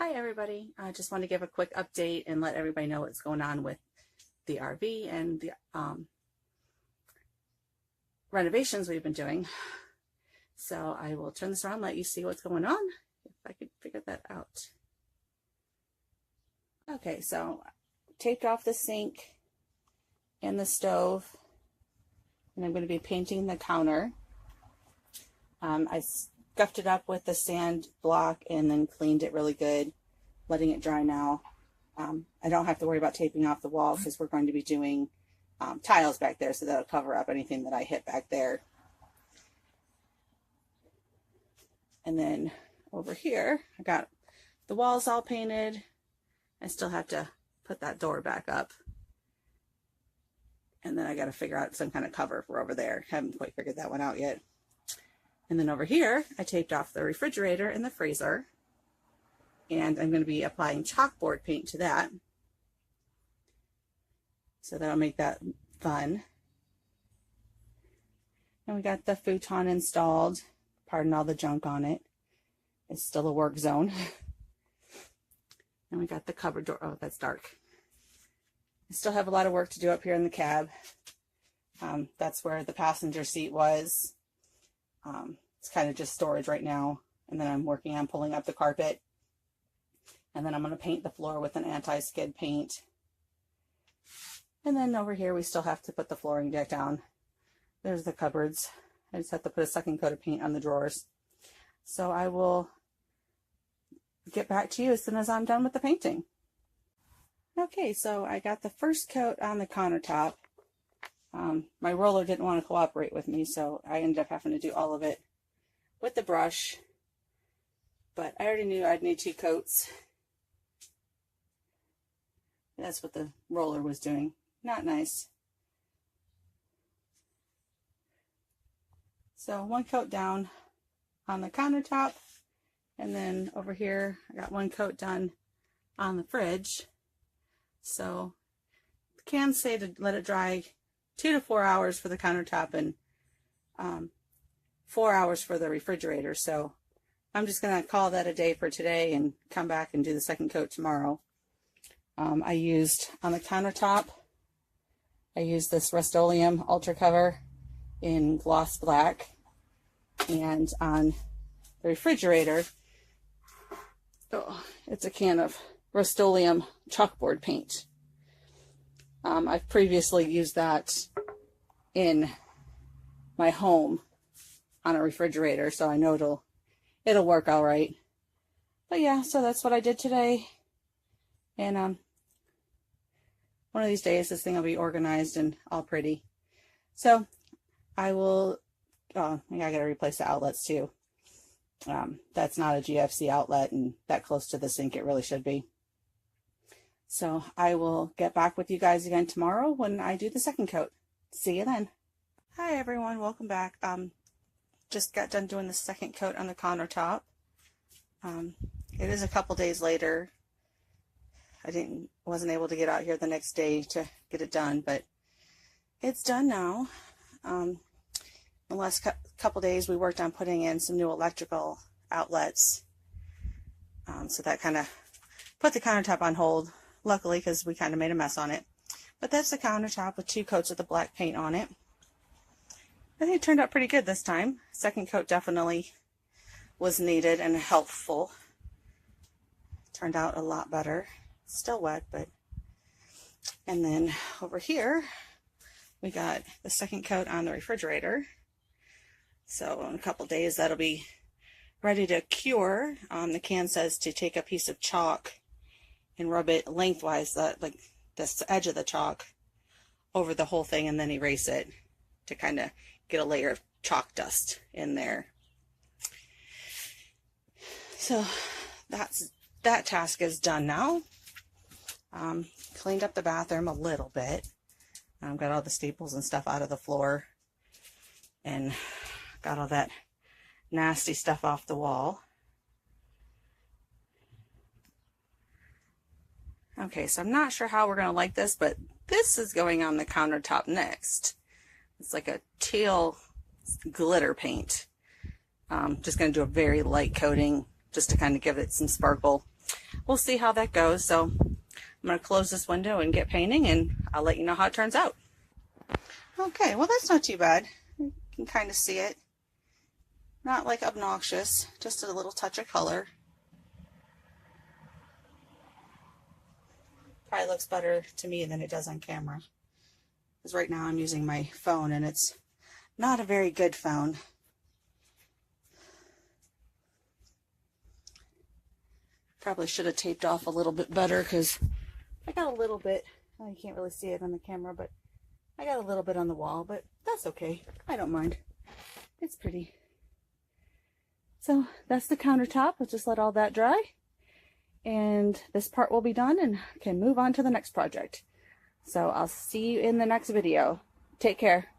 Hi everybody, I just want to give a quick update and let everybody know what's going on with the RV and the renovations we've been doing. So I will turn this around and let you see what's going on, if I could figure that out. Okay, so taped off the sink and the stove, and I'm going to be painting the counter. I scuffed it up with the sand block and then cleaned it really good, letting it dry now. I don't have to worry about taping off the wall because we're going to be doing tiles back there, so that'll cover up anything that I hit back there. And then over here, I got the walls all painted. I still have to put that door back up. And then I got to figure out some kind of cover for over there. Haven't quite figured that one out yet. And then over here, I taped off the refrigerator and the freezer. And I'm going to be applying chalkboard paint to that. So that'll make that fun. And we got the futon installed. Pardon all the junk on it. It's still a work zone. And we got the cupboard door. Oh, that's dark. I still have a lot of work to do up here in the cab. That's where the passenger seat was. It's kind of just storage right now. And then I'm working on pulling up the carpet. And then I'm going to paint the floor with an anti-skid paint. And then over here, we still have to put the flooring deck down. There's the cupboards. I just have to put a second coat of paint on the drawers. So I will get back to you as soon as I'm done with the painting. Okay, so I got the first coat on the countertop. My roller didn't want to cooperate with me, so I ended up having to do all of it with the brush. But I already knew I'd need 2 coats. That's what the roller was doing. Not nice. So 1 coat down on the countertop, and then over here I got 1 coat done on the fridge. So the cans say to let it dry 2 to 4 hours for the countertop and 4 hours for the refrigerator. So I'm just going to call that a day for today and come back and do the second coat tomorrow. I used on the countertop, I used this Rust-Oleum Ultra Cover in gloss black, and on the refrigerator, it's a can of Rust-Oleum chalkboard paint. I've previously used that in my home on a refrigerator, so I know it'll work all right. But yeah, so that's what I did today. And one of these days this thing will be organized and all pretty. So I will, I gotta replace the outlets too. That's not a GFC outlet, and that close to the sink it really should be. So I will get back with you guys again tomorrow when I do the second coat. See you then. Hi everyone, welcome back. Just got done doing the second coat on the countertop. It is a couple days later. I wasn't able to get out here the next day to get it done, but it's done now. The last couple days we worked on putting in some new electrical outlets. So that kind of put the countertop on hold, luckily, because we kind of made a mess on it. But that's the countertop with 2 coats of the black paint on it. I think it turned out pretty good this time. Second coat definitely was needed and helpful. Turned out a lot better. Still wet, but... And then over here, we got the second coat on the refrigerator. So in a couple days, that'll be ready to cure. The can says to take a piece of chalk and rub it lengthwise, like this edge of the chalk, over the whole thing, and then erase it to kind of get a layer of chalk dust in there. So that task is done now. Cleaned up the bathroom a little bit. Got all the staples and stuff out of the floor, and got all that nasty stuff off the wall. Okay, so I'm not sure how we're going to like this, but this is going on the countertop next. It's like a teal glitter paint. Just going to do a very light coating just to kind of give it some sparkle. we'll see how that goes. So I'm going to close this window and get painting, and I'll let you know how it turns out. Okay, well, that's not too bad. You can kind of see it. Not like obnoxious, just a little touch of color. Probably looks better to me than it does on camera. Because right now I'm using my phone, and it's not a very good phone. Probably should have taped off a little bit better, because I got a little bit, oh, you can't really see it on the camera, but I got a little bit on the wall, but that's okay. I don't mind. It's pretty. So that's the countertop. I'll just let all that dry, and this part will be done and can move on to the next project. So I'll see you in the next video. Take care.